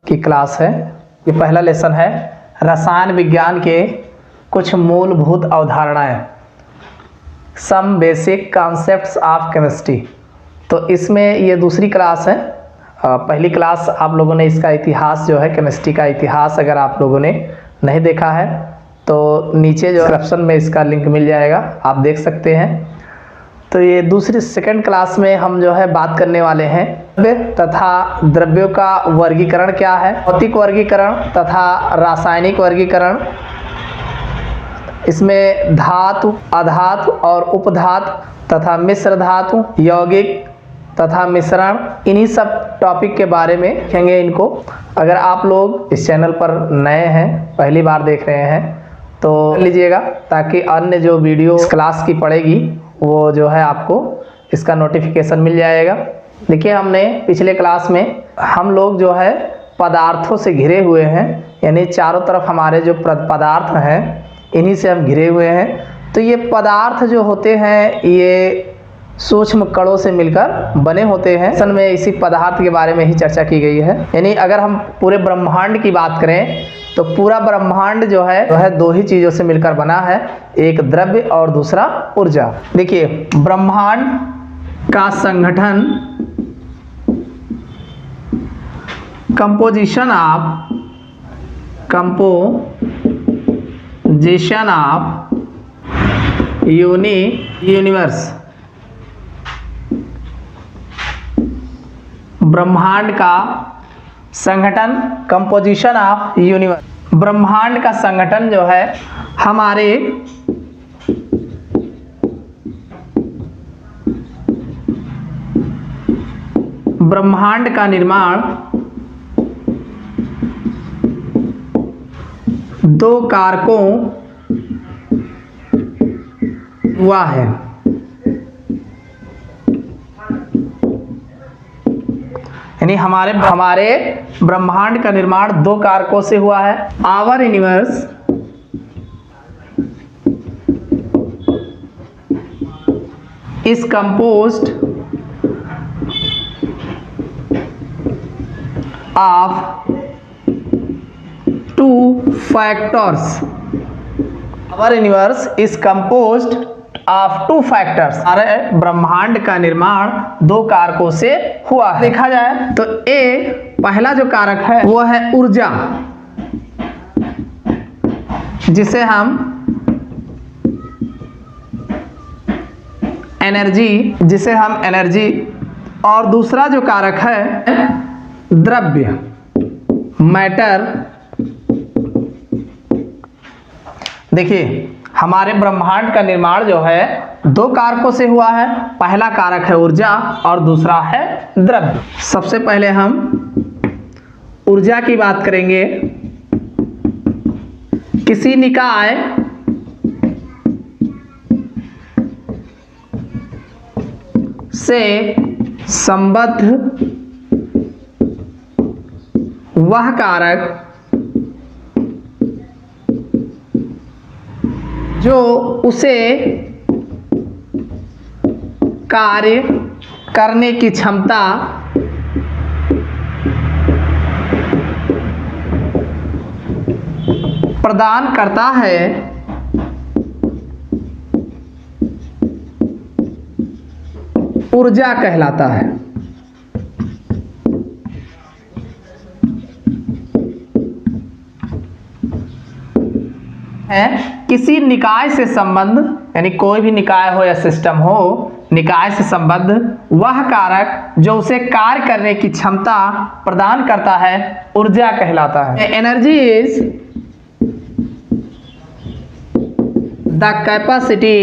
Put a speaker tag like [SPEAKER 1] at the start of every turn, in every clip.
[SPEAKER 1] की क्लास है। ये पहला लेसन है रसायन विज्ञान के कुछ मूलभूत अवधारणाएं, some basic concepts of chemistry. तो इसमें ये दूसरी क्लास है। पहली क्लास आप लोगों ने इसका इतिहास जो है केमिस्ट्री का इतिहास अगर आप लोगों ने नहीं देखा है तो नीचे जो डिस्क्रिप्शन में इसका लिंक मिल जाएगा, आप देख सकते हैं। तो ये दूसरी सेकंड क्लास में हम जो है बात करने वाले हैं तथा द्रव्यों का वर्गीकरण क्या है, भौतिक वर्गीकरण तथा रासायनिक वर्गीकरण। इसमें धातु, अधातु और उपधातु तथा मिश्र धातु, यौगिक तथा मिश्रण, इन्हीं सब टॉपिक के बारे में देखेंगे इनको। अगर आप लोग इस चैनल पर नए हैं, पहली बार देख रहे हैं तो लीजिएगा, ताकि अन्य जो वीडियो क्लास की पड़ेगी वो जो है आपको इसका नोटिफिकेशन मिल जाएगा। देखिए, हमने पिछले क्लास में हम लोग जो है पदार्थों से घिरे हुए हैं, यानी चारों तरफ हमारे जो पदार्थ हैं इन्हीं से हम घिरे हुए हैं। तो ये पदार्थ जो होते हैं ये सूक्ष्म कणों से मिलकर बने होते हैं। असल में इसी पदार्थ के बारे में ही चर्चा की गई है। यानी अगर हम पूरे ब्रह्मांड की बात करें तो पूरा ब्रह्मांड जो है दो ही चीज़ों से मिलकर बना है, एक द्रव्य और दूसरा ऊर्जा। देखिए, ब्रह्मांड का संगठन कंपोजिशन ऑफ यूनिवर्स। ब्रह्मांड का संगठन कंपोजिशन ऑफ यूनिवर्स। ब्रह्मांड का संगठन जो है हमारे ब्रह्मांड का निर्माण दो कारकों हुआ है। यानी हमारे ब्रह्मांड का निर्माण दो कारकों से हुआ है। Our universe is composed of two factors. Our universe is composed of two factors. हमारे ब्रह्मांड का निर्माण दो कारकों से हुआ है। देखा जाए तो पहला जो कारक है वो है ऊर्जा, जिसे हम एनर्जी, और दूसरा जो कारक है द्रव्य, मैटर। देखिए, हमारे ब्रह्मांड का निर्माण जो है दो कारकों से हुआ है। पहला कारक है ऊर्जा और दूसरा है द्रव्य। सबसे पहले हम ऊर्जा की बात करेंगे। किसी निकाय से संबद्ध वह कारक जो उसे कार्य करने की क्षमता प्रदान करता है, ऊर्जा कहलाता है। किसी निकाय से संबंध, यानी कोई भी निकाय हो या सिस्टम हो, निकाय से संबद्ध वह कारक जो उसे कार्य करने की क्षमता प्रदान करता है, ऊर्जा कहलाता है। Energy is the capacity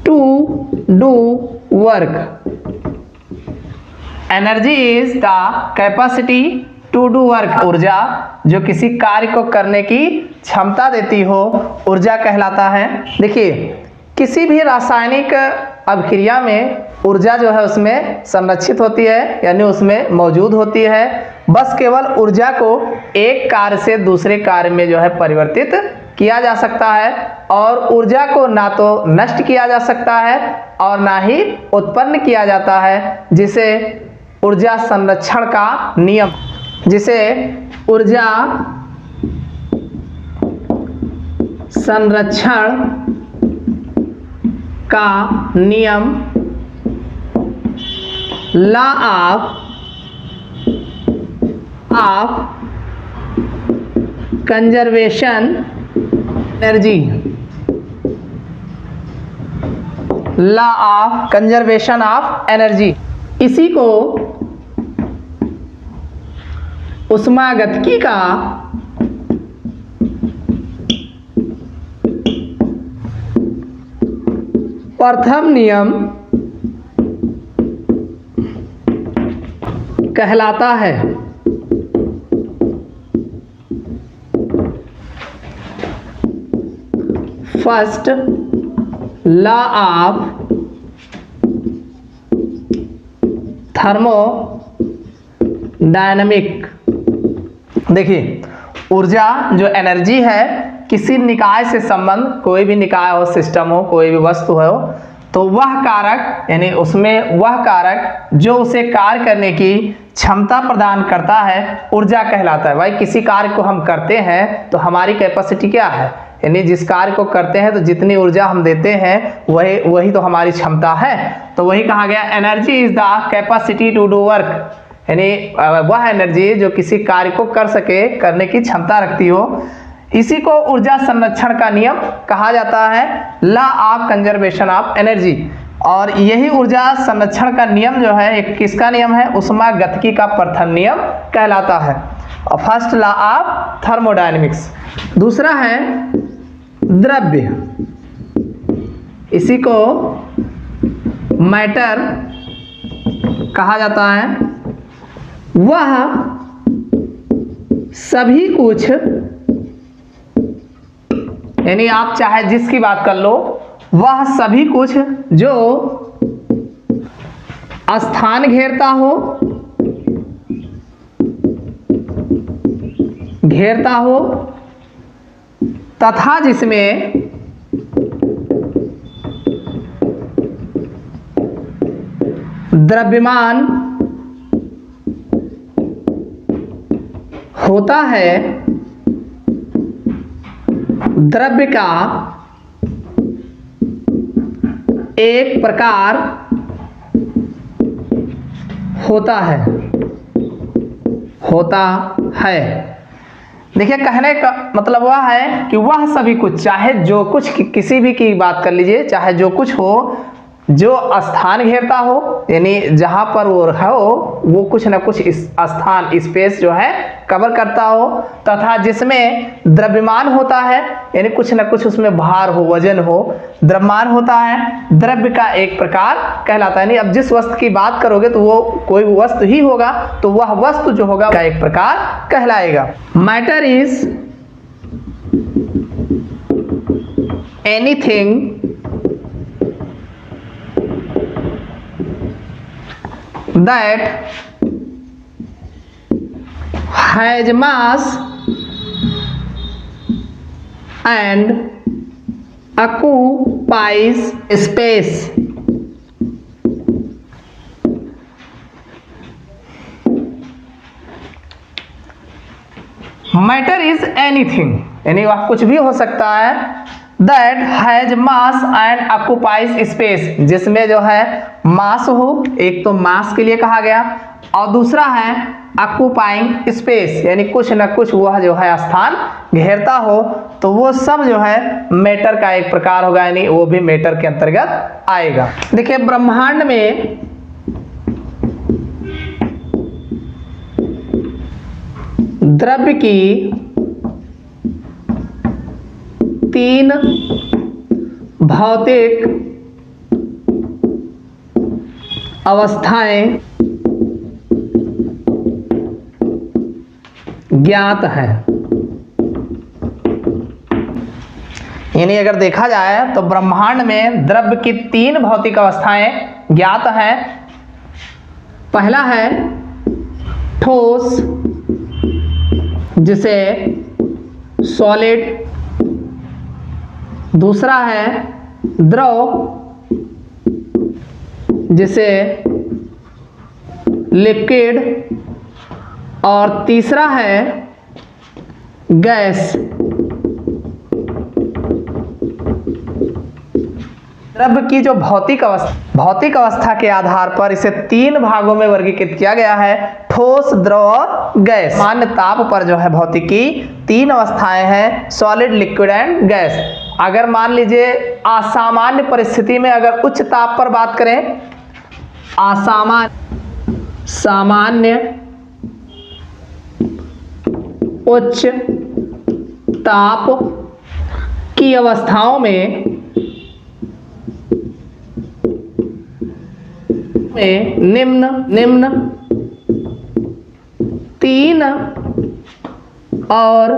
[SPEAKER 1] to do work. Energy is the capacity to do work. ऊर्जा जो किसी कार्य को करने की क्षमता देती हो, ऊर्जा कहलाता है। देखिए, किसी भी रासायनिक अभिक्रिया में ऊर्जा जो है उसमें संरक्षित होती है, यानी उसमें मौजूद होती है। बस केवल ऊर्जा को एक कार्य से दूसरे कार्य में जो है परिवर्तित किया जा सकता है और ऊर्जा को ना तो नष्ट किया जा सकता है और ना ही उत्पन्न किया जाता है, जिसे ऊर्जा संरक्षण का नियम law of conservation energy, law of conservation of energy, इसी को ऊष्मागतिकी का प्रथम नियम कहलाता है। First law of thermodynamic. देखिए, ऊर्जा जो एनर्जी है, किसी निकाय से संबंध, कोई भी निकाय हो, सिस्टम हो, कोई भी वस्तु हो, तो वह कारक यानी उसमें वह कारक जो उसे कार्य करने की क्षमता प्रदान करता है ऊर्जा कहलाता है। भाई किसी कार्य को हम करते हैं तो हमारी कैपेसिटी क्या है, यानी जिस कार्य को करते हैं तो जितनी ऊर्जा हम देते हैं वही तो हमारी क्षमता है। तो वही कहा गया, energy is the capacity to do work, यानी वह एनर्जी जो किसी कार्य को कर सके, करने की क्षमता रखती हो, इसी को ऊर्जा संरक्षण का नियम कहा जाता है, law of conservation of energy. और यही ऊर्जा संरक्षण का नियम जो है एक किसका नियम है, ऊष्मागतिकी का प्रथम नियम कहलाता है। और फर्स्ट लॉ ऑफ थर्मोडायनेमिक्स। दूसरा है द्रव्य, इसी को मैटर कहा जाता है। वह सभी कुछ, यानी आप चाहे जिसकी बात कर लो, वह सभी कुछ जो स्थान घेरता हो तथा जिसमें द्रव्यमान होता है, द्रव्य का एक प्रकार होता है। देखिए, कहने का मतलब वह है कि वह सभी कुछ, चाहे जो कुछ, किसी भी की बात कर लीजिए, चाहे जो कुछ हो, जो स्थान घेरता हो, यानी जहां पर वो हो वो कुछ ना कुछ इस स्थान, स्पेस जो है कवर करता हो, तथा जिसमें द्रव्यमान होता है, यानी कुछ ना कुछ उसमें भार हो, वजन हो, द्रव्यमान होता है, द्रव्य का एक प्रकार कहलाता है। यानी अब जिस वस्तु की बात करोगे तो वो कोई वस्तु ही होगा, तो वह वस्तु जो होगा का एक प्रकार कहलाएगा। Matter is anything that has mass and occupies space। Matter is anything, यानी वह कुछ भी हो सकता है, that has mass and occupies space, जिसमें जो है मास हो, एक तो मास के लिए कहा गया, और दूसरा है ऑक्यूपाइंग स्पेस, यानी कुछ न कुछ वह जो है स्थान घेरता हो, तो वो सब जो है मैटर का एक प्रकार होगा, यानी वो भी मैटर के अंतर्गत आएगा। देखिए, ब्रह्मांड में द्रव्य की 3 भौतिक अवस्थाएं ज्ञात हैं। यानी अगर देखा जाए तो ब्रह्मांड में द्रव्य की 3 भौतिक अवस्थाएं ज्ञात हैं। पहला है ठोस, जिसे सॉलिड दूसरा है द्रव जिसे लिक्विड, और तीसरा है गैस। द्रव्य की जो भौतिक अवस्था के आधार पर इसे 3 भागों में वर्गीकृत किया गया है, ठोस, द्रव और गैस। सामान्य ताप पर जो है भौतिकी 3 अवस्थाएं हैं, सॉलिड, लिक्विड एंड गैस। अगर मान लीजिए असामान्य परिस्थिति में अगर उच्च ताप पर बात करें, सामान्य, उच्च ताप की अवस्थाओं में निम्न 3 और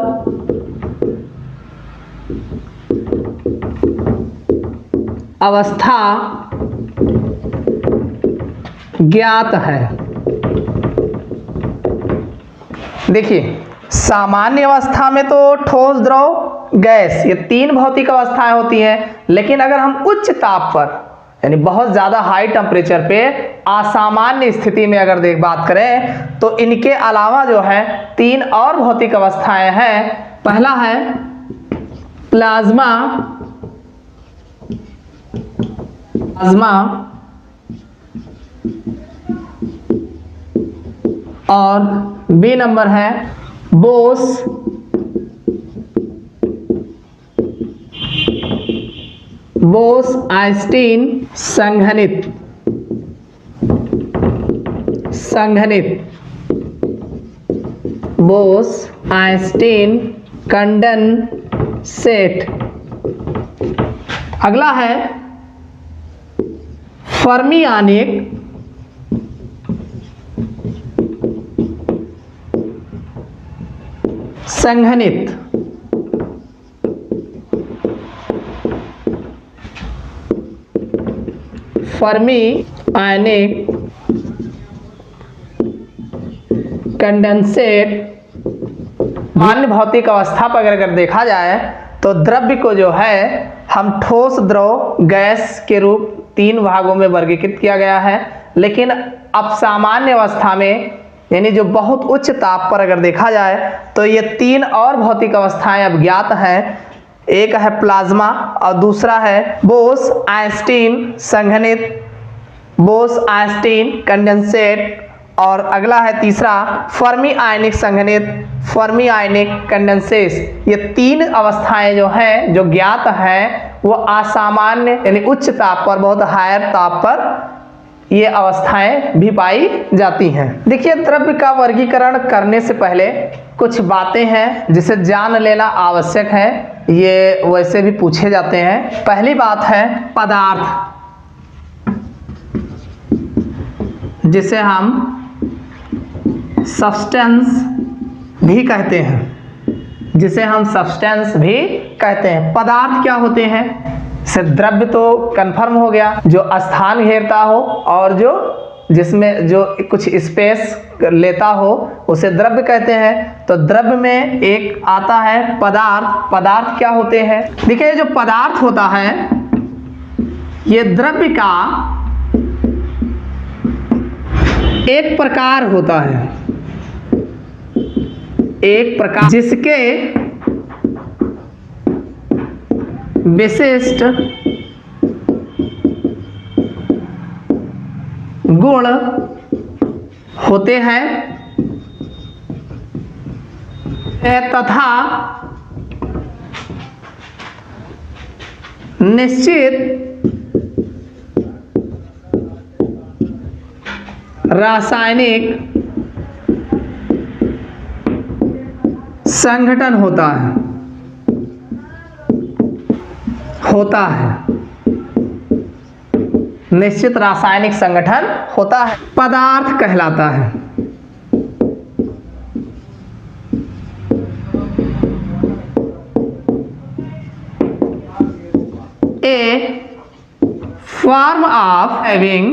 [SPEAKER 1] अवस्था ज्ञात है। देखिए, सामान्य अवस्था में तो ठोस, द्रव, गैस, ये 3 भौतिक अवस्थाएं होती हैं। लेकिन अगर हम उच्च ताप पर यानी बहुत ज्यादा हाई टेम्परेचर पे असामान्य स्थिति में अगर बात करें तो इनके अलावा जो है 3 और भौतिक अवस्थाएं हैं। पहला है प्लाज्मा, और बी नंबर है बोस आइंस्टीन संघनित, बोस आइंस्टीन कंडेंसेट। अगला है फर्मियानिक संघनित, फर्मियानिक कंडेंसेट। सामान्य भौतिक अवस्था पर अगर देखा जाए तो द्रव्य को जो है हम ठोस, द्रव, गैस के रूप 3 भागों में वर्गीकृत किया गया है। लेकिन अब सामान्य अवस्था में यानी जो बहुत उच्च ताप पर अगर देखा जाए तो ये 3 और भौतिक अवस्थाएं अब ज्ञात हैं। एक है प्लाज्मा और दूसरा है बोस आइंस्टीन संघनित, बोस आइंस्टीन कंडेंसेट, और अगला है तीसरा फर्मी आयनिक संघनित, फर्मी आयनिक कंडेंसेस। ये 3 अवस्थाएं जो हैं जो ज्ञात हैं वो असामान्य यानी उच्च ताप पर, बहुत हायर ताप पर ये अवस्थाएं भी पाई जाती हैं। देखिए, द्रव्य का वर्गीकरण करने से पहले कुछ बातें हैं जिसे जान लेना आवश्यक है, ये वैसे भी पूछे जाते हैं। पहली बात है पदार्थ, जिसे हम सब्सटेंस भी कहते हैं, पदार्थ क्या होते हैं? से द्रव्य तो कंफर्म हो गया, जो स्थान घेरता हो और जो जिसमें जो कुछ स्पेस लेता हो उसे द्रव्य कहते हैं। तो द्रव्य में एक आता है पदार्थ। पदार्थ क्या होते हैं? देखिए, जो पदार्थ होता है ये द्रव्य का एक प्रकार होता है, एक प्रकार जिसके विशिष्ट गुण होते हैं तथा निश्चित रासायनिक संगठन होता है, निश्चित रासायनिक संगठन होता है, पदार्थ कहलाता है। A form of having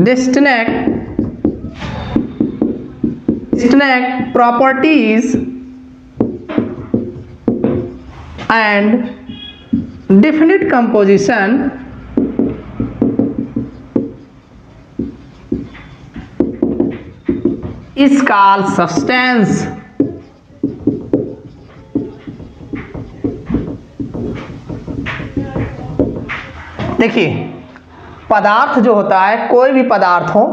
[SPEAKER 1] distinct distinct properties and definite composition is called substance। देखिए, पदार्थ जो होता है, कोई भी पदार्थ हो,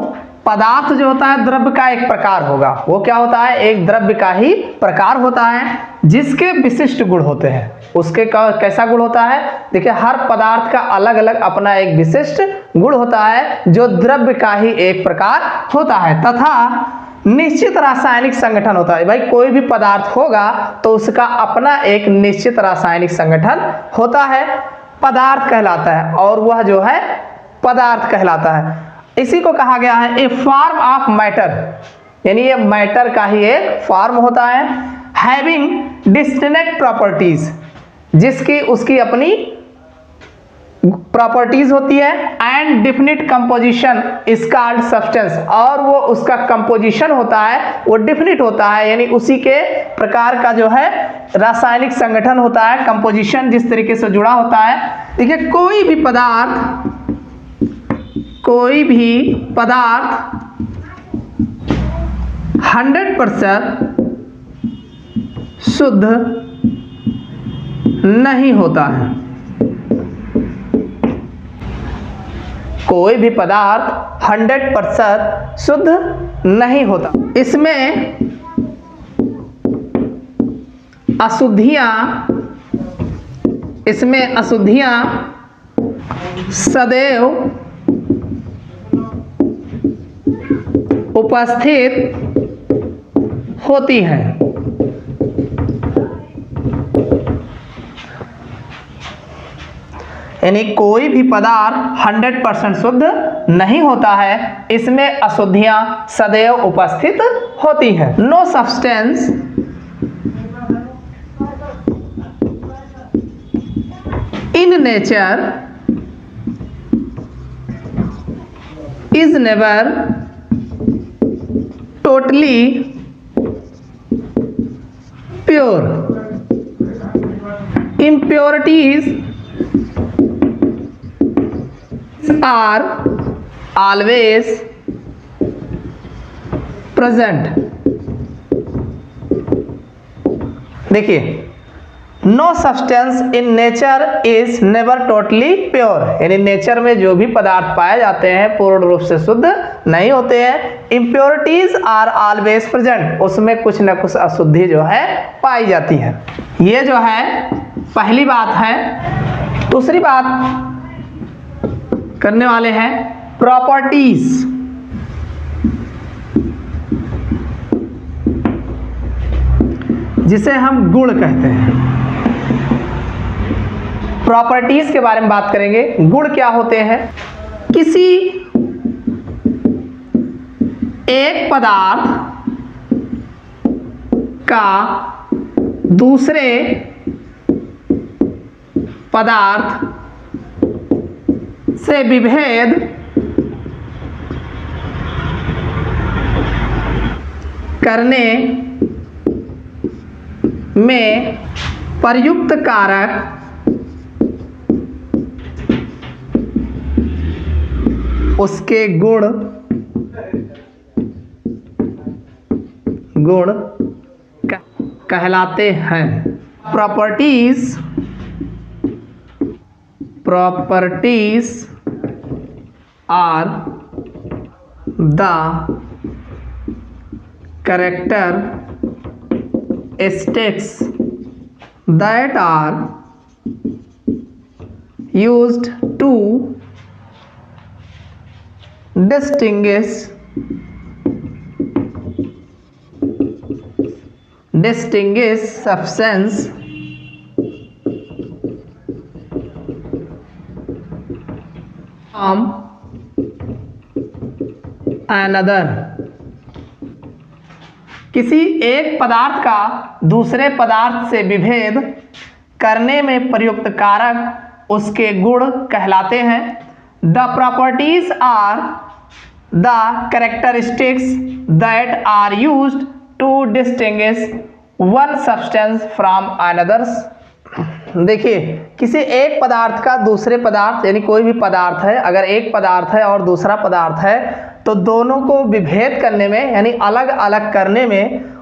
[SPEAKER 1] पदार्थ जो होता है द्रव्य का एक प्रकार होगा। वो क्या होता है? एक द्रव्य का ही प्रकार होता है जिसके विशिष्ट गुण होते हैं। उसके कैसा गुण होता है? देखिए, हर पदार्थ का अलग अलग अपना एक विशिष्ट गुण होता है जो द्रव्य का ही एक प्रकार होता है तथा निश्चित रासायनिक संगठन होता है। भाई, कोई भी पदार्थ होगा तो उसका अपना एक निश्चित रासायनिक संगठन होता है, पदार्थ कहलाता है, और वह जो है पदार्थ कहलाता है। इसी को कहा गया है ए फॉर्म ऑफ मैटर, यानी ये मैटर का ही एक फॉर्म होता है। हैविंग डिस्टिंक्ट प्रॉपर्टीज, जिसकी उसकी अपनी प्रॉपर्टीज होती है। And definite composition is called substance, और वो उसका कंपोजिशन होता है वो डिफिनिट होता है, यानी उसी के प्रकार का जो है रासायनिक संगठन होता है, कंपोजिशन जिस तरीके से जुड़ा होता है। देखिए, कोई भी पदार्थ 100% शुद्ध नहीं होता है। कोई भी पदार्थ 100% शुद्ध नहीं होता। इसमें अशुद्धियां सदैव उपस्थित होती हैं। यानी कोई भी पदार्थ 100% शुद्ध नहीं होता है, इसमें अशुद्धियां सदैव उपस्थित होती हैं। No substance in nature is never totally pure. impurities are always present। देखिए, no substance in nature is never totally pure, यानी नेचर में जो भी पदार्थ पाए जाते हैं पूर्ण रूप से शुद्ध नहीं होते हैं। इम्प्योरिटीज आर ऑलवेज प्रेजेंट, उसमें कुछ न कुछ अशुद्धि जो है पाई जाती है। ये जो है पहली बात है। दूसरी बात करने वाले हैं प्रॉपर्टीज। जिसे हम गुण कहते हैं। प्रॉपर्टीज के बारे में बात करेंगे। गुण क्या होते हैं? किसी एक पदार्थ का दूसरे पदार्थ से विभेद करने में प्रयुक्त कारक उसके गुण कहलाते हैं। Properties are the characteristics that are used to distinguish substance from another। किसी एक पदार्थ का दूसरे पदार्थ से विभेद करने में प्रयुक्त कारक उसके गुण कहलाते हैं। The properties are the characteristics that are used to distinguish one substance from anothers. देखिए, किसी एक पदार्थ का दूसरे पदार्थ यानी कोई भी पदार्थ है, अगर एक पदार्थ है और दूसरा पदार्थ है तो दोनों को विभेद करने में यानी अलग अलग करने में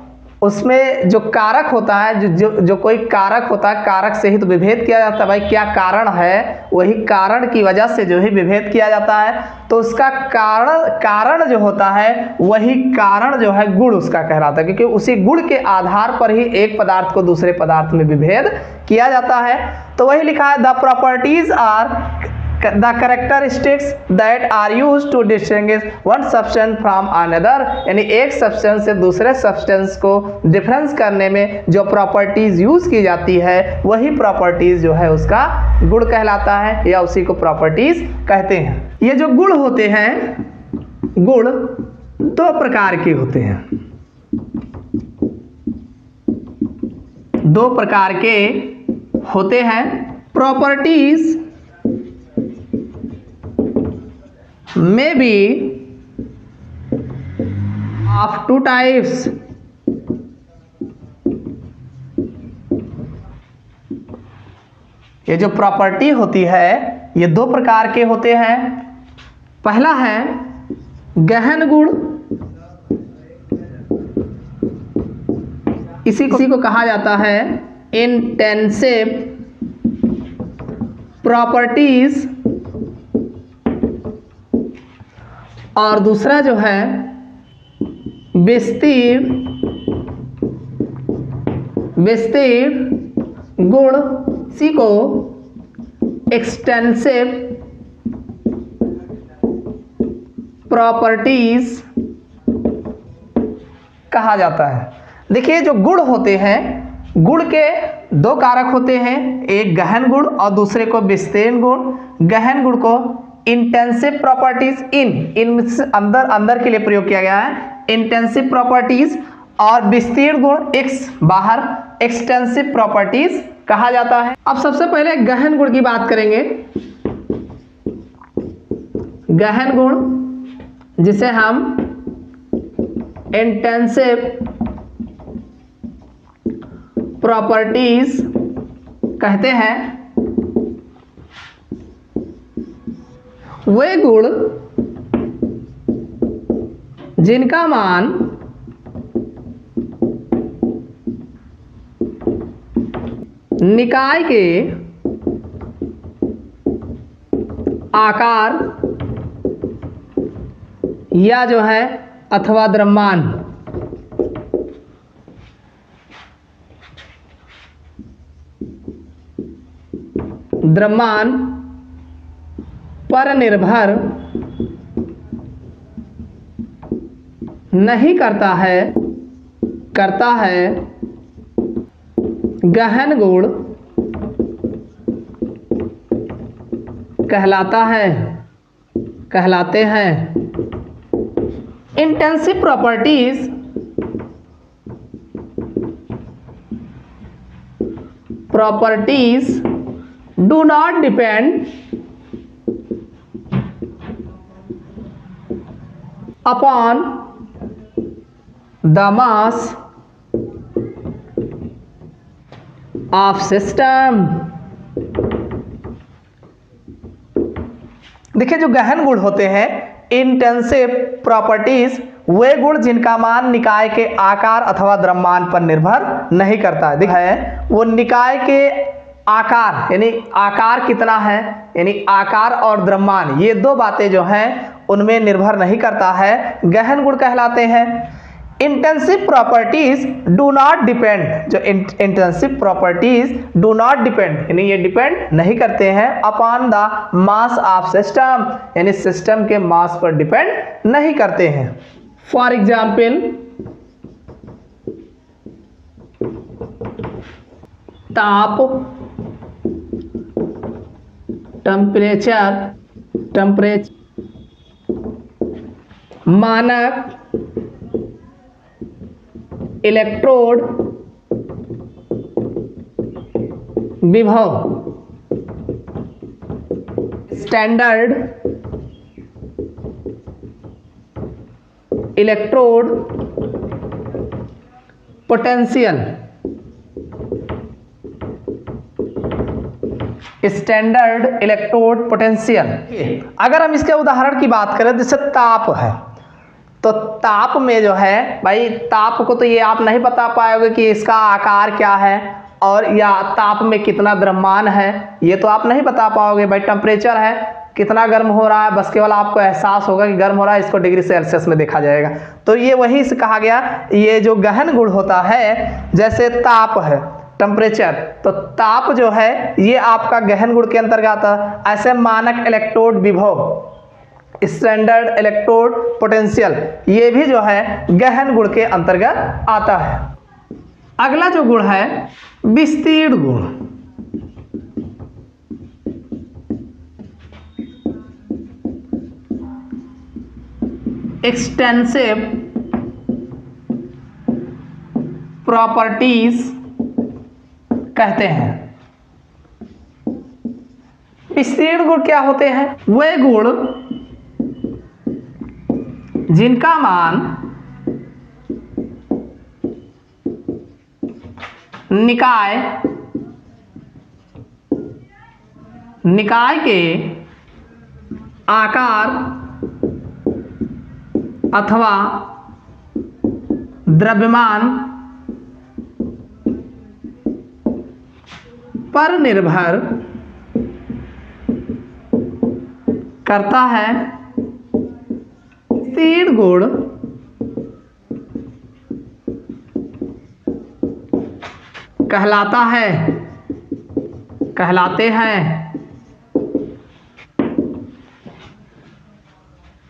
[SPEAKER 1] उसमें जो कारक होता है, जो कोई कारक होता है, कारक से ही तो विभेद किया जाता है। भाई क्या कारण है, वही कारण की वजह से जो है विभेद किया जाता है। तो उसका कारण जो होता है वही कारण जो है गुण उसका कहलाता है, क्योंकि उसी गुण के आधार पर ही एक पदार्थ को दूसरे पदार्थ में विभेद किया जाता है। तो वही लिखा है, the properties are the characteristics that are used to distinguish one substance from another, यानी एक सब्सटेंस से दूसरे सब्सटेंस को डिफरेंस करने में जो प्रॉपर्टीज यूज की जाती है वही प्रॉपर्टीज जो है उसका गुण कहलाता है या उसी को प्रॉपर्टीज कहते हैं। ये जो गुण होते हैं, गुण दो प्रकार के होते हैं, दो प्रकार के होते हैं। Properties may be of two types, ये जो प्रॉपर्टी होती है ये दो प्रकार के होते हैं। पहला है गहन गुण, इसी को कहा जाता है इंटेंसिव प्रॉपर्टीज, और दूसरा जो है विस्तीर्ण गुण, इसी को एक्सटेंसिव प्रॉपर्टीज कहा जाता है। देखिए, जो गुण होते हैं, गुण के दो कारक होते हैं, एक गहन गुण और दूसरे को विस्तीर्ण गुण। गहन गुण को इंटेंसिव प्रॉपर्टीज, इन अंदर के लिए प्रयोग किया गया है इंटेंसिव प्रॉपर्टीज, और विस्तीर्ण गुण एक्स बाहर एक्सटेंसिव प्रॉपर्टीज कहा जाता है। अब सबसे पहले गहन गुण की बात करेंगे। गहन गुण जिसे हम इंटेंसिव प्रॉपर्टीज कहते हैं, वे गुण जिनका मान निकाय के आकार या जो है अथवा द्रव्यमान पर निर्भर नहीं करता है, गहन गुण कहलाते हैं। Intensive properties do not depend upon the mass of system। देखिए, जो गहन गुण होते हैं इंटेंसिव प्रॉपर्टीज, वे गुण जिनका मान निकाय के आकार अथवा द्रव्यमान पर निर्भर नहीं करता है। देखिए, वो निकाय के आकार यानी आकार कितना है, यानी आकार और द्रव्यमान, ये दो बातें जो हैं उनमें निर्भर नहीं करता है, गहन गुण कहलाते हैं। Intensive properties do not depend, जो intensive properties do not depend यानी ये डिपेंड नहीं करते हैं upon the mass of system, यानी सिस्टम के मास पर डिपेंड नहीं करते हैं। फॉर एग्जाम्पल, ताप, टेम्परेचर, मानक, इलेक्ट्रोड, विभव, standard, electrode, potential, standard electrode potential. अगर हम इसके उदाहरण की बात करें, जैसे ताप है, तो ताप में जो है भाई, ताप को तो ये आप नहीं बता पाओगे कि इसका आकार क्या है और या ताप में कितना द्रव्यमान है, ये तो आप नहीं बता पाओगे। भाई टेम्परेचर है, कितना गर्म हो रहा है, बस केवल आपको एहसास होगा कि गर्म हो रहा है, इसको डिग्री सेल्सियस में देखा जाएगा। तो ये वही से कहा गया, ये जो गहन गुण होता है, जैसे ताप है टेम्परेचर, तो ताप जो है ये आपका गहन गुण के अंतर्गत आता है। ऐसे मानक इलेक्ट्रोड विभव, स्टैंडर्ड इलेक्ट्रोड पोटेंशियल, ये भी जो है गहन गुण के अंतर्गत आता है। अगला जो गुण है विस्तीर्ण गुण। एक्सटेंसिव प्रॉपर्टीज कहते हैं। विस्तीर्ण गुण क्या होते हैं? वे गुण जिनका मान निकाय के आकार अथवा द्रव्यमान पर निर्भर करता है। विस्तीर्ण गुण कहलाते हैं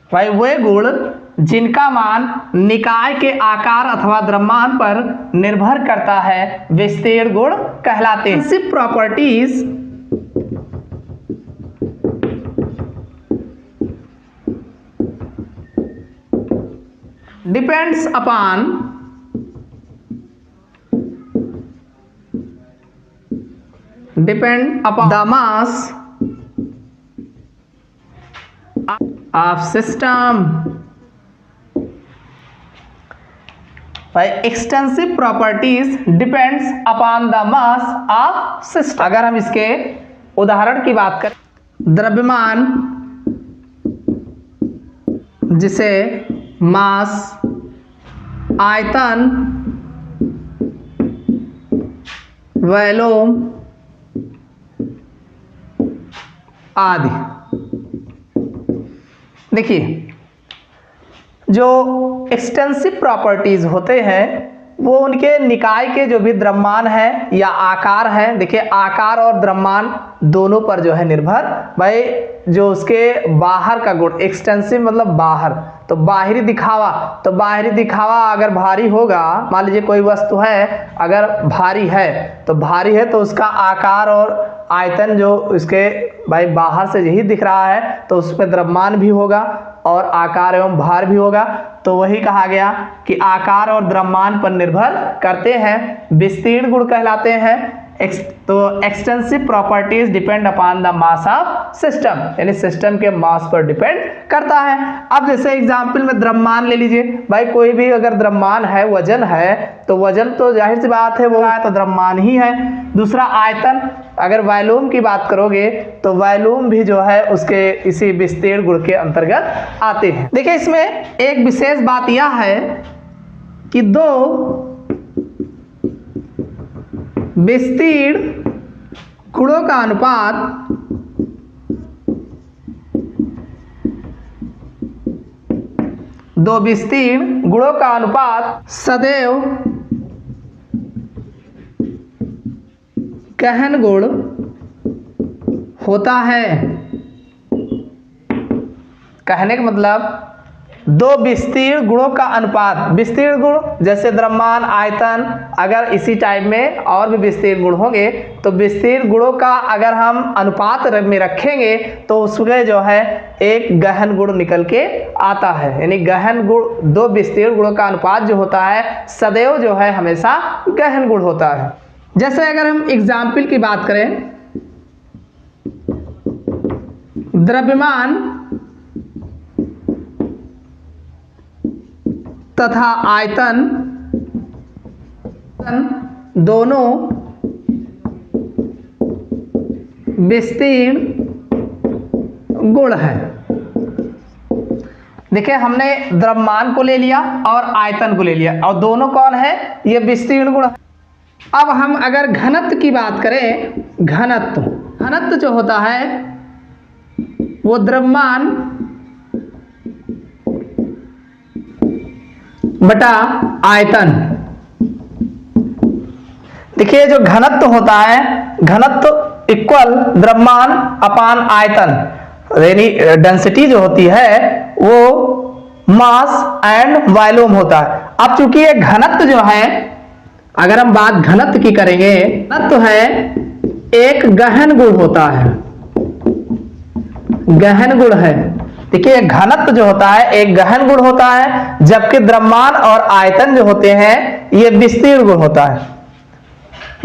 [SPEAKER 1] भाई वे गुण जिनका मान निकाय के आकार अथवा द्रव्यमान पर निर्भर करता है, विस्तीर्ण गुण कहलाते हैं। सिर्फ properties depends upon the mass of system. भाई extensive properties depends upon the mass of system. अगर हम इसके उदाहरण की बात करें, द्रव्यमान जिसे मास, आयतन, वॉल्यूम आदि। देखिए, जो एक्सटेंसिव प्रॉपर्टीज होते हैं वो उनके निकाय के जो भी द्रव्यमान है या आकार है, देखिए आकार और द्रव्यमान दोनों पर जो है निर्भर। भाई जो उसके बाहर का गुण, एक्सटेंसिव मतलब बाहर, तो बाहरी दिखावा, तो बाहरी दिखावा अगर भारी होगा, मान लीजिए कोई वस्तु है अगर भारी है, तो भारी है तो उसका आकार और आयतन जो उसके भाई बाहर से यही दिख रहा है, तो उसमें द्रव्यमान भी होगा और आकार एवं भार भी होगा। तो वही कहा गया कि आकार और द्रव्यमान पर निर्भर करते हैं, विस्तीर्ण गुण कहलाते हैं। तो extensive properties depend upon the mass of system, यानी सिस्टम के मास पर डिपेंड करता है। अब जैसे एग्जांपल में द्रव्यमान ले लीजिए, भाई कोई भी अगर द्रव्यमान है, वजन है, तो वजन तो जाहिर सी बात है वो है तो द्रव्यमान ही है। दूसरा आयतन, अगर वॉल्यूम की बात करोगे तो वॉल्यूम भी जो है उसके इसी विस्तीर्ण गुण के अंतर्गत आते हैं। देखिए इसमें एक विशेष बात यह है कि दो विस्तीर्ण गुणों का अनुपात सदैव गहन गुण होता है। कहने का मतलब दो विस्तीर्ण गुणों का अनुपात, विस्तीर्ण गुण जैसे द्रव्यमान, आयतन, अगर इसी टाइप में और भी विस्तीर्ण गुण होंगे तो विस्तीर्ण गुणों का अगर हम अनुपात में रखेंगे तो उसमें जो है एक गहन गुण निकल के आता है। यानी गहन गुण, दो विस्तीर्ण गुणों का अनुपात जो होता है सदैव जो है हमेशा गहन गुण होता है। जैसे अगर हम एग्जाम्पल की बात करें, द्रव्यमान तथा आयतन दोनों विस्तीर्ण गुण है। देखिए हमने द्रव्यमान को ले लिया और आयतन को ले लिया और दोनों कौन है, ये विस्तीर्ण गुण। अब हम अगर घनत्व की बात करें, घनत्व जो होता है वो द्रव्यमान बटा आयतन। देखिए जो घनत्व होता है, घनत्व इक्वल द्रव्यमान अपान आयतन, यानी डेंसिटी जो होती है वो मास एंड वॉल्यूम होता है। अब चूंकि ये घनत्व जो है, अगर हम बात घनत्व की करेंगे, घनत्व है एक गहन गुण होता है, गहन गुण है। देखिए घनत्व जो होता है एक गहन गुण होता है, जबकि द्रव्यमान और आयतन जो होते हैं ये विस्तीर्ण गुण होता है।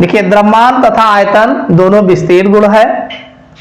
[SPEAKER 1] देखिए द्रव्यमान तथा आयतन दोनों विस्तीर्ण गुण है।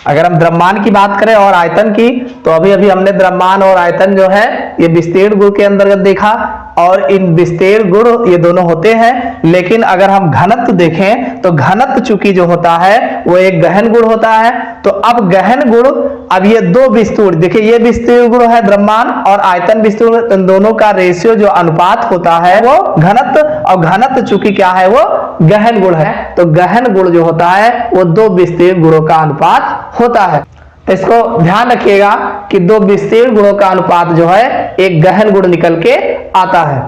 [SPEAKER 1] अगर हम द्रव्यमान की बात करें और आयतन की, तो अभी अभी हमने द्रव्यमान और आयतन जो है ये विस्तीर्ण गुण के अंतर्गत देखा, और इन विस्तीर्ण गुण ये दोनों होते हैं। लेकिन अगर हम घनत्व देखें तो घनत्व चूंकि जो होता है वो एक गहन गुण होता है। तो अब गहन गुण, अब ये दो विस्तीर्ण, देखिए ये विस्तीर्ण गुण है द्रव्यमान और आयतन विस्तीर्ण, इन दोनों का रेशियो जो अनुपात होता है वो घनत्व, और घनत्व चूंकि क्या है वो गहन गुण है, तो गहन गुण जो होता है वो दो विस्तीर्ण गुणों का अनुपात होता है। तो इसको ध्यान रखिएगा कि दो विस्तीर्ण गुणों का अनुपात जो है एक गहन गुण निकल के आता है।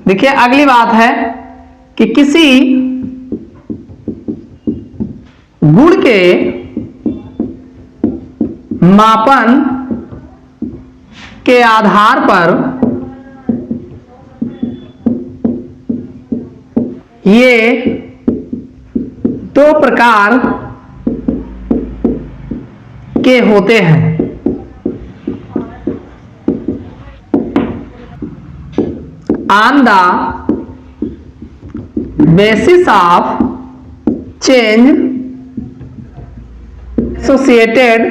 [SPEAKER 1] देखिए अगली बात है कि किसी गुण के मापन के आधार पर ये दो प्रकार के होते हैं। On the basis of change associated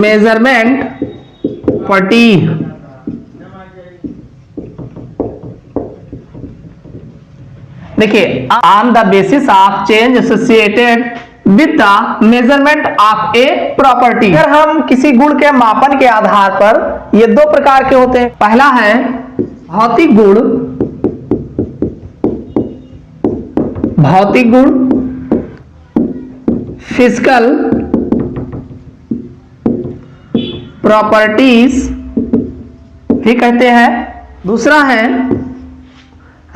[SPEAKER 1] measurement property। देखिए on the basis of change associated with the measurement of a property, अगर हम किसी गुण के मापन के आधार पर, ये दो प्रकार के होते हैं। पहला है भौतिक गुण, फिजिकल प्रॉपर्टीज भी कहते हैं। दूसरा है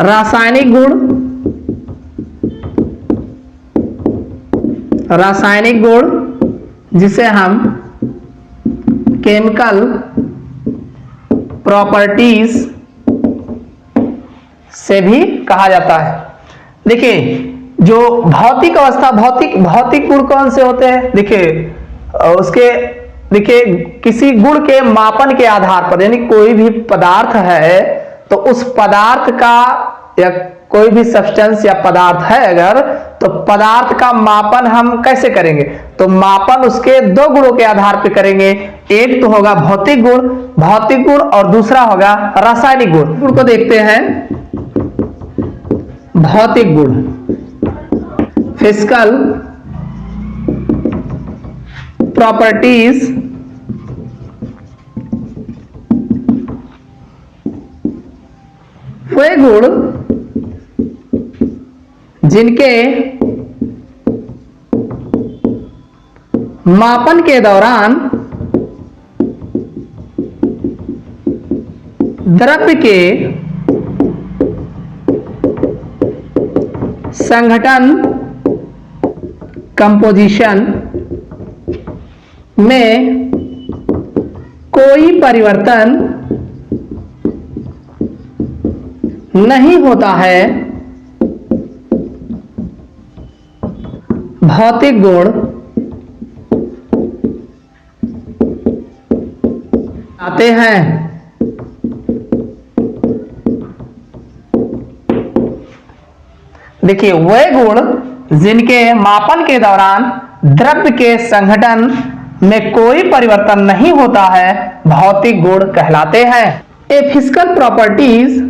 [SPEAKER 1] रासायनिक गुण, जिसे हम केमिकल प्रॉपर्टीज से भी कहा जाता है। देखिए जो भौतिक अवस्था, भौतिक गुण कौन से होते हैं, देखिए किसी गुण के मापन के आधार पर, यानी कोई भी पदार्थ है तो उस पदार्थ का, या कोई भी सब्सटेंस या पदार्थ है अगर, तो पदार्थ का मापन हम कैसे करेंगे, तो मापन उसके दो गुणों के आधार पर करेंगे। एक तो होगा भौतिक गुण और दूसरा होगा रासायनिक गुण। को देखते हैं, भौतिक गुण, फिजिकल प्रॉपर्टीज, वे गुण जिनके मापन के दौरान द्रव्य के संघटन, कंपोजिशन में कोई परिवर्तन नहीं होता है, भौतिक गुण आते हैं। देखिए वे गुण जिनके मापन के दौरान द्रव्य के संघटन, में कोई परिवर्तन नहीं होता है भौतिक गुण कहलाते हैं। A physical properties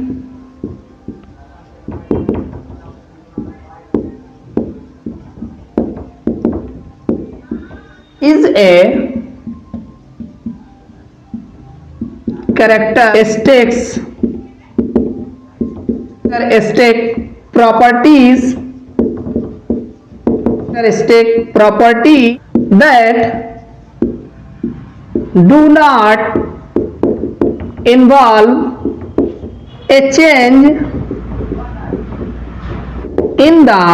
[SPEAKER 1] is a characteristic property that do not involve a change in the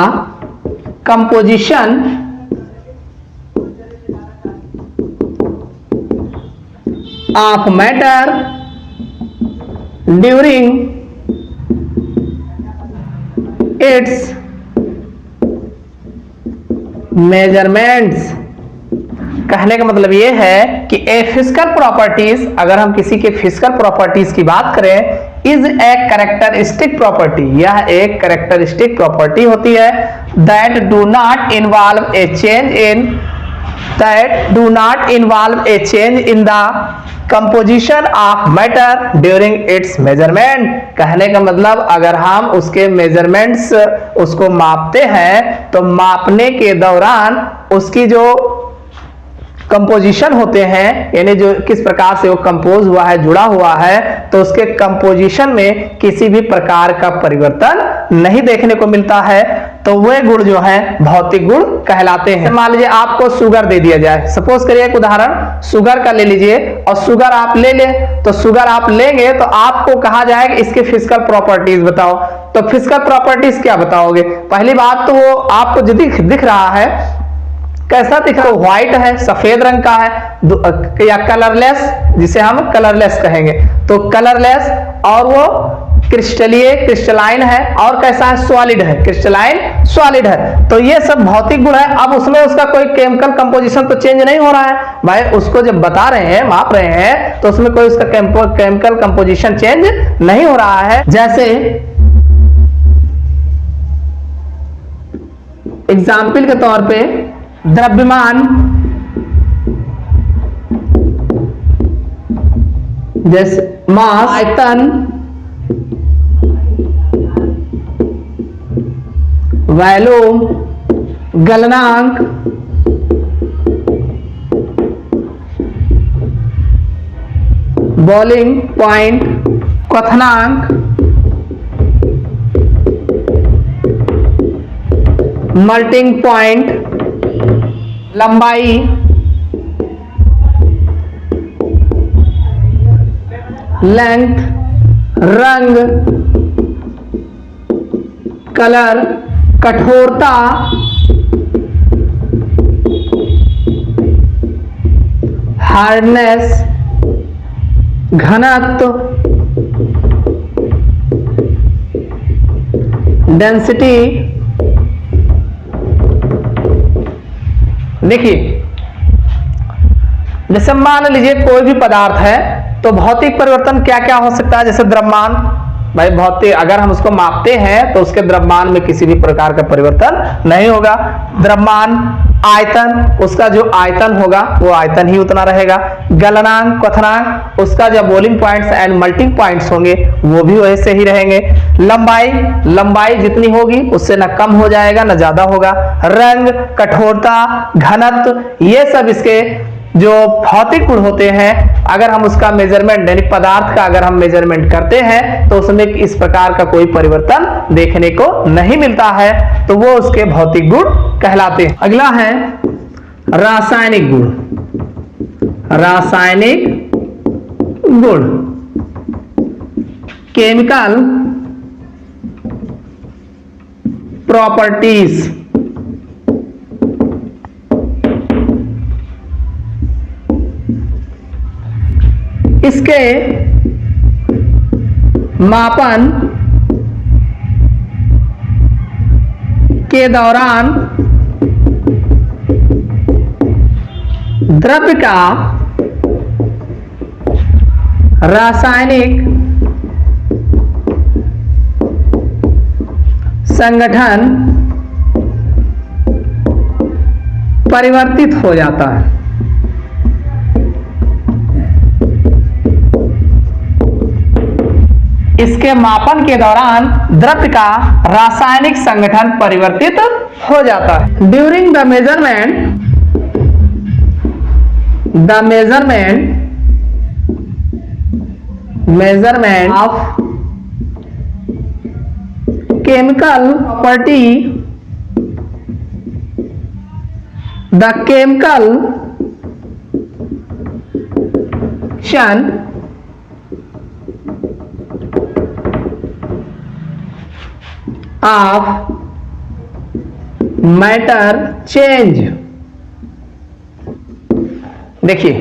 [SPEAKER 1] composition of matter during its measurements। कहने का मतलब ये है कि ए फिजिकल प्रॉपर्टीज, अगर हम किसी के फिजिकल प्रॉपर्टीज की बात करें, इज ए कैरेक्टरिस्टिक प्रॉपर्टी, यह एक कैरेक्टरिस्टिक प्रॉपर्टी होती है that do not involve A change in the composition of matter during its measurement. कहने का मतलब अगर हम उसके मेजरमेंट्स उसको मापते हैं तो मापने के दौरान उसकी जो कंपोजिशन होते हैं, यानी जो किस प्रकार से वो कंपोज हुआ है, जुड़ा हुआ है, तो उसके कंपोजिशन में किसी भी प्रकार का परिवर्तन नहीं देखने को मिलता है, तो वे गुण जो है भौतिक गुण कहलाते हैं। मान लीजिए आपको शुगर दे दिया जाए, सपोज करिए एक उदाहरण शुगर का ले लीजिए, और शुगर आप ले ले, तो शुगर आप लेंगे तो आपको कहा जाएगा इसके फिजिकल प्रॉपर्टीज बताओ। तो फिजिकल प्रॉपर्टीज क्या बताओगे? पहली बात तो वो आपको जो दिख रहा है कैसा दिख रहा है, व्हाइट है, सफेद रंग का है, या कलरलेस, जिसे हम कलरलेस कहेंगे, तो कलरलेस, और वो क्रिस्टलाइन है, और कैसा है, सॉलिड है, क्रिस्टलाइन सॉलिड है। तो ये सब भौतिक गुण है। अब उसमें उसका कोई केमिकल कंपोजिशन तो चेंज नहीं हो रहा है भाई, उसको जब बता रहे हैं, माप रहे हैं, तो उसमें कोई उसका केमिकल कंपोजिशन चेंज नहीं हो रहा है। जैसे एग्जाम्पल के तौर पे द्रव्यमान, जैसे मास, आयतन, वॉल्यूम, गलनांक, बॉइलिंग पॉइंट, क्वथनांक, मेल्टिंग पॉइंट, लंबाई, लेंथ, रंग, कलर, कठोरता, हार्डनेस, घनत्व, डेंसिटी। देखिए जैसे मान लीजिए कोई भी पदार्थ है, तो भौतिक परिवर्तन क्या क्या हो सकता है? जैसे द्रव्यमान, भाई भौतिक अगर हम उसको मापते हैं तो उसके द्रव्यमान में किसी भी प्रकार का परिवर्तन नहीं होगा। द्रव्यमान, आयतन, उसका जो आयतन होगा वो आयतन ही उतना रहेगा। गलनांक, क्वथनांक, उसका जो boiling points and melting points होंगे वो भी वैसे ही रहेंगे। लंबाई जितनी होगी उससे न कम हो जाएगा न ज्यादा होगा। रंग, कठोरता, घनत्व, ये सब इसके जो भौतिक गुण होते हैं, अगर हम उसका मेजरमेंट यानी पदार्थ का अगर हम मेजरमेंट करते हैं तो उसमें इस प्रकार का कोई परिवर्तन देखने को नहीं मिलता है, तो वो उसके भौतिक गुण कहलाते हैं। अगला है रासायनिक गुण। रासायनिक गुण, केमिकल प्रॉपर्टीज। इसके मापन के दौरान द्रव्य का रासायनिक संगठन परिवर्तित हो जाता है। इसके मापन के दौरान द्रव्य का रासायनिक संगठन परिवर्तित हो जाता है। During the measurement of chemical property, the chemical of matter change। देखिए,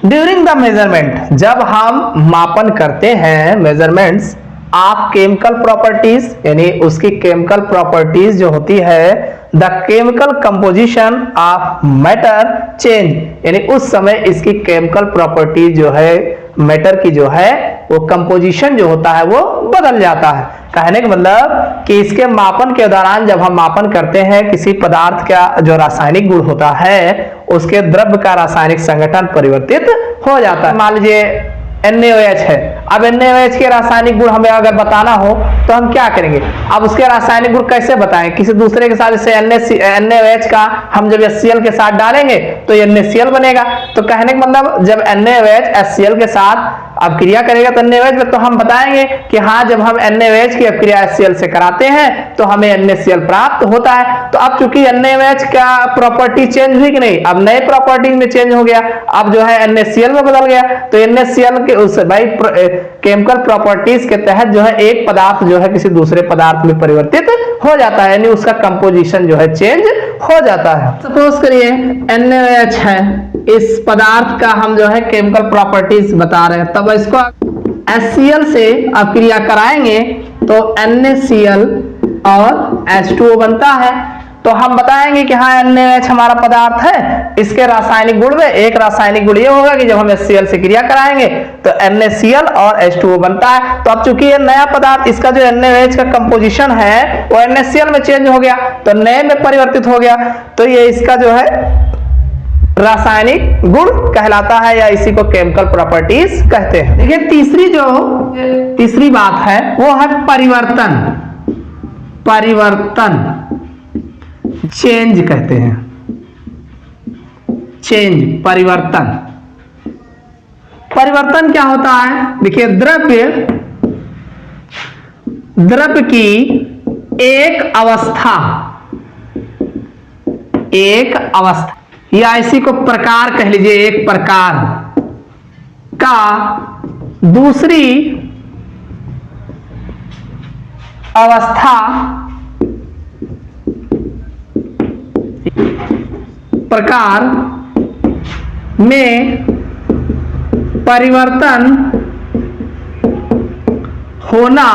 [SPEAKER 1] ड्यूरिंग द मेजरमेंट, जब हम मापन करते हैं, मेजरमेंट्स ऑफ केमिकल प्रॉपर्टीज, यानी उसकी केमिकल प्रॉपर्टीज जो होती है, the chemical composition of matter change, यानी उस समय इसकी केमिकल प्रॉपर्टीज जो है, मैटर की जो है वो कंपोजिशन जो होता है वो बदल जाता है। कहने का मतलब कि इसके मापन के दौरान जब हम मापन करते हैं किसी पदार्थ का जो रासायनिक गुण होता है, उसके द्रव्य का रासायनिक संगठन परिवर्तित हो जाता है। मान लीजिए NaOH है, अब NaOH के रासायनिक गुण हमें अगर बताना हो तो हम क्या करेंगे? अब उसके रासायनिक गुण कैसे बताएं? किसी दूसरे के साथ, जैसे NaOH का हम जब HCl के साथ डालेंगे तो NaCl बनेगा। तो कहने का मतलब जब NaOH HCl के साथ अब क्रिया करेगा तो NaOH में, तो हम बताएंगे कि हाँ, जब हम NaOH की क्रिया HCl से कराते हैं तो हमें NaCl प्राप्त होता है। तो अब चूंकि NaOH का प्रॉपर्टी चेंज हुई कि नहीं, अब नए प्रॉपर्टीज में चेंज हो गया, अब जो है NaCl में बदल गया। तो NaCl के उस भाई केमिकल प्रॉपर्टीज के तहत जो है एक पदार्थ जो है किसी दूसरे पदार्थ में परिवर्तित हो जाता है, यानी उसका कंपोजिशन जो है चेंज हो जाता है। सपोज करिए NaOH है, इस पदार्थ का हम जो है केमिकल प्रॉपर्टीज बता रहे हैं, तब इसको HCl से अब क्रिया कराएंगे तो NaCl और H2O बनता है। तो हम बताएंगे कि हाँ, NaOH हमारा पदार्थ है, इसके रासायनिक गुण में एक रासायनिक गुण ये होगा कि जब हम HCl से क्रिया कराएंगे तो NaCl और H2O बनता है। तो अब चूंकि ये नया पदार्थ, इसका जो NaOH का कंपोजिशन है वो NaCl में चेंज हो गया, तो नए में परिवर्तित हो गया, तो ये इसका जो है रासायनिक गुण कहलाता है, या इसी को केमिकल प्रॉपर्टीज कहते हैं। देखिए, तीसरी बात है वो है परिवर्तन, चेंज कहते हैं, चेंज, परिवर्तन क्या होता है? देखिए, द्रव्य की एक अवस्था या इसी को प्रकार कह लीजिए, एक प्रकार का दूसरी अवस्था प्रकार में परिवर्तन होना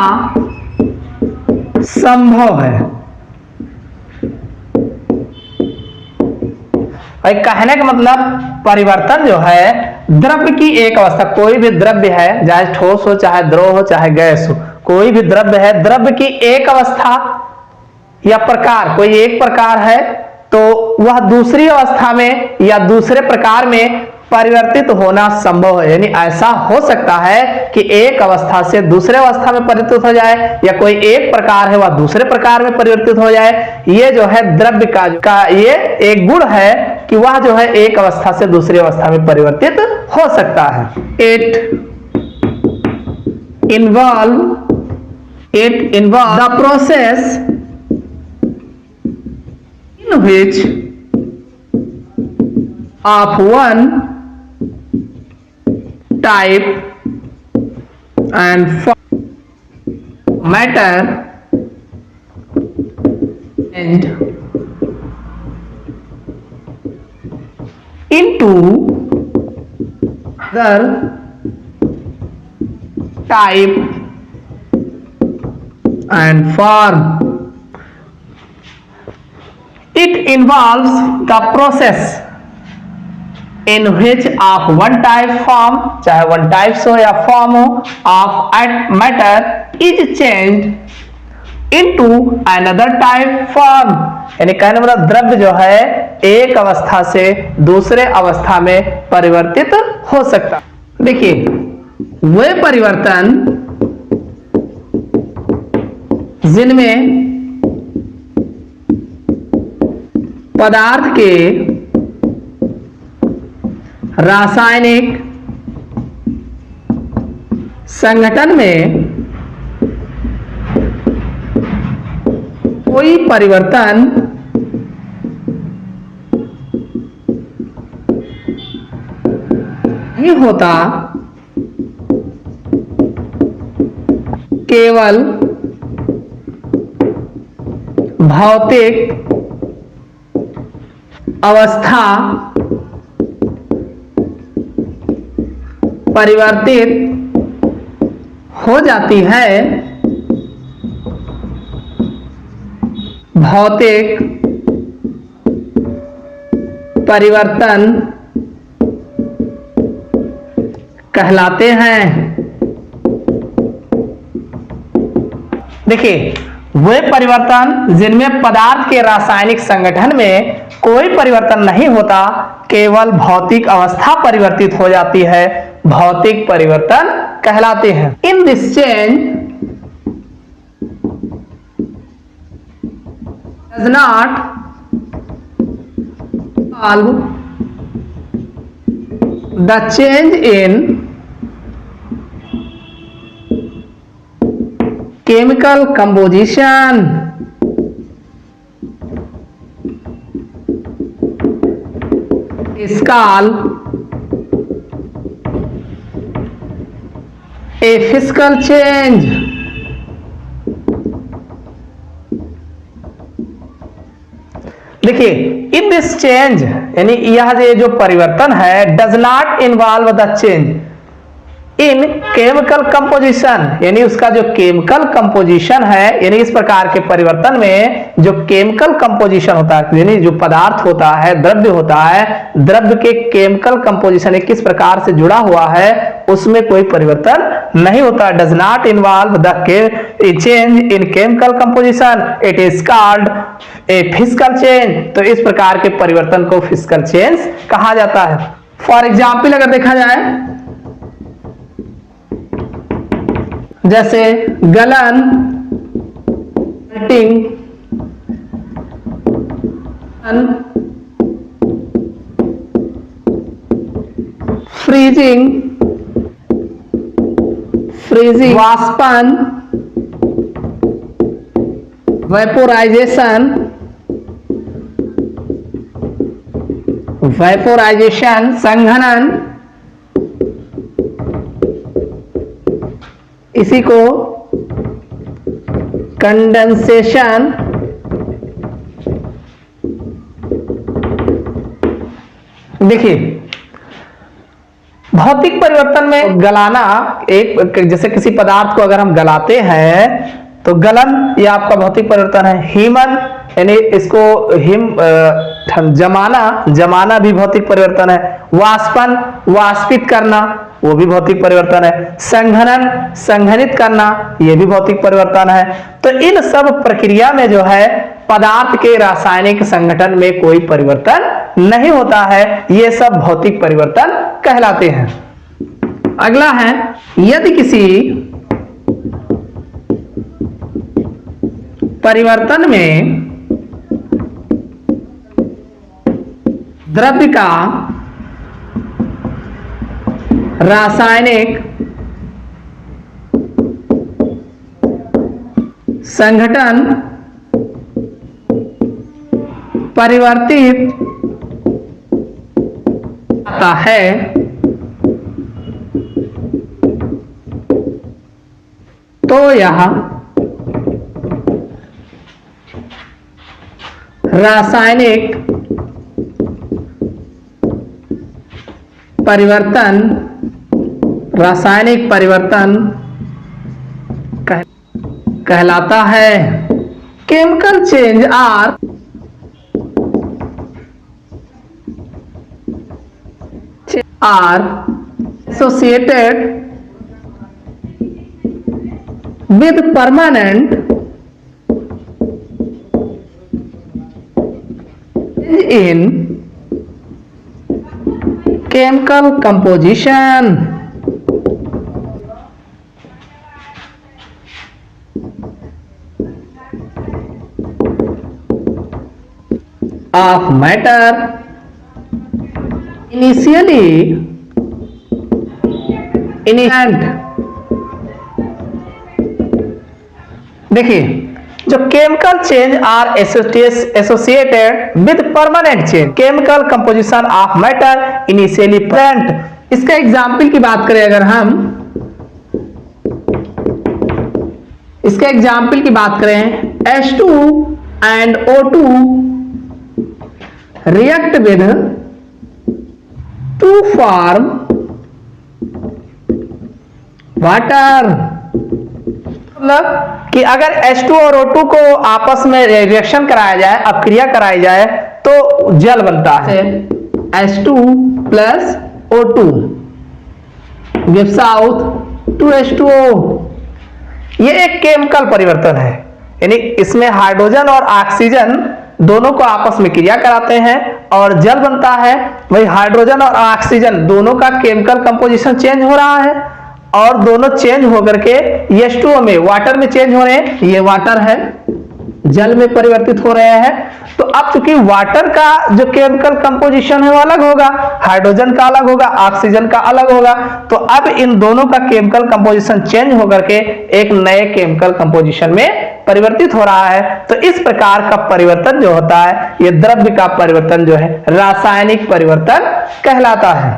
[SPEAKER 1] संभव है। भाई, कहने का मतलब परिवर्तन जो है द्रव्य की एक अवस्था, कोई भी द्रव्य है, चाहे ठोस हो, चाहे द्रव हो, चाहे गैस हो, कोई भी द्रव्य है, द्रव्य की एक अवस्था या प्रकार, कोई एक प्रकार है, तो वह दूसरी अवस्था में या दूसरे प्रकार में परिवर्तित होना संभव है। यानी ऐसा हो सकता है कि एक अवस्था से दूसरे अवस्था में परिवर्तित हो जाए, या कोई एक प्रकार है वह दूसरे प्रकार में परिवर्तित हो जाए। ये जो है द्रव्य का ये एक गुण है कि वह जो है एक अवस्था से दूसरी अवस्था में परिवर्तित हो सकता है। It involve the process in which of one type and matter and into other type and form. It involves the process in which of one type form, चाहे one type हो या form हो, of matter is changed into another type form। यानी कहने मतलब द्रव्य जो है एक अवस्था से दूसरे अवस्था में परिवर्तित हो सकता। देखिए, वे परिवर्तन जिनमें पदार्थ के रासायनिक संगठन में कोई परिवर्तन नहीं होता, केवल भौतिक अवस्था परिवर्तित हो जाती है। भौतिक परिवर्तन कहलाते हैं। देखिए, वे परिवर्तन जिनमें पदार्थ के रासायनिक संगठन में कोई परिवर्तन नहीं होता, केवल भौतिक अवस्था परिवर्तित हो जाती है, भौतिक परिवर्तन कहलाते हैं। In this change does not involve the change in chemical composition, is called a physical change। देखिए, इन दिस चेंज यानी यह जो परिवर्तन है, does not involve the change in chemical composition, यानी उसका जो केमिकल कंपोजिशन है, यानी इस प्रकार के परिवर्तन में जो केमिकल कंपोजिशन होता है, यानी जो पदार्थ होता है, द्रव्य होता है, द्रव्य के केमिकल कंपोजिशन किस प्रकार से जुड़ा हुआ है, उसमें कोई परिवर्तन नहीं होता। Does not involve the change in chemical composition, it is called a physical change. तो इस प्रकार के परिवर्तन को फिजिकल चेंज कहा जाता है। फॉर एग्जाम्पल अगर देखा जाए, जैसे गलन, मेल्टिंग, फ्रीजिंग, वाष्पन, वेपोराइजेशन, संघनन, इसी को कंडेंसेशन, देखिए भौतिक परिवर्तन में गलाना, एक जैसे किसी पदार्थ को अगर हम गलाते हैं तो गलन यह आपका भौतिक परिवर्तन है। हीमन यानी इसको जमाना भी भौतिक परिवर्तन है। वाष्पन, वाष्पित करना, वो भी भौतिक परिवर्तन है। संघनन, संघनित करना, यह भी भौतिक परिवर्तन है। तो इन सब प्रक्रिया में जो है पदार्थ के रासायनिक संगठन में कोई परिवर्तन नहीं होता है, ये सब भौतिक परिवर्तन कहलाते हैं। अगला है, यदि किसी परिवर्तन में द्रव्य का रासायनिक संगठन परिवर्तित आता है, तो यह रासायनिक परिवर्तन कहलाता है। Chemical change are associated with permanent change in chemical composition। of matter initially instant। देखिए, जो chemical change are associated with permanent change, chemical composition of matter initially present. इसका एग्जाम्पल की बात करें अगर हम, इसके एग्जाम्पल की बात करें, H2 and O2 react with to form water। मतलब कि अगर H2 और O2 को आपस में रिएक्शन कराया जाए, अपक्रिया कराई जाए तो जल बनता है। H2 plus O2 gives out 2H2O। ये एक केमिकल परिवर्तन है, यानी इसमें हाइड्रोजन और ऑक्सीजन दोनों को आपस में क्रिया कराते हैं और जल बनता है। वही हाइड्रोजन और ऑक्सीजन दोनों का केमिकल कंपोजिशन चेंज हो रहा है और दोनों चेंज होकर के H2O में वाटर में चेंज हो रहे हैं। ये वाटर है, जल में परिवर्तित हो रहे हैं। तो अब चूंकि वाटर का जो केमिकल कंपोजिशन है वो अलग होगा, हाइड्रोजन का अलग होगा, ऑक्सीजन का अलग होगा। तो अब इन दोनों का केमिकल कंपोजिशन चेंज होकर के एक नए केमिकल कंपोजिशन में परिवर्तित हो रहा है। तो इस प्रकार का परिवर्तन जो होता है, ये द्रव्य का परिवर्तन जो है रासायनिक परिवर्तन कहलाता है।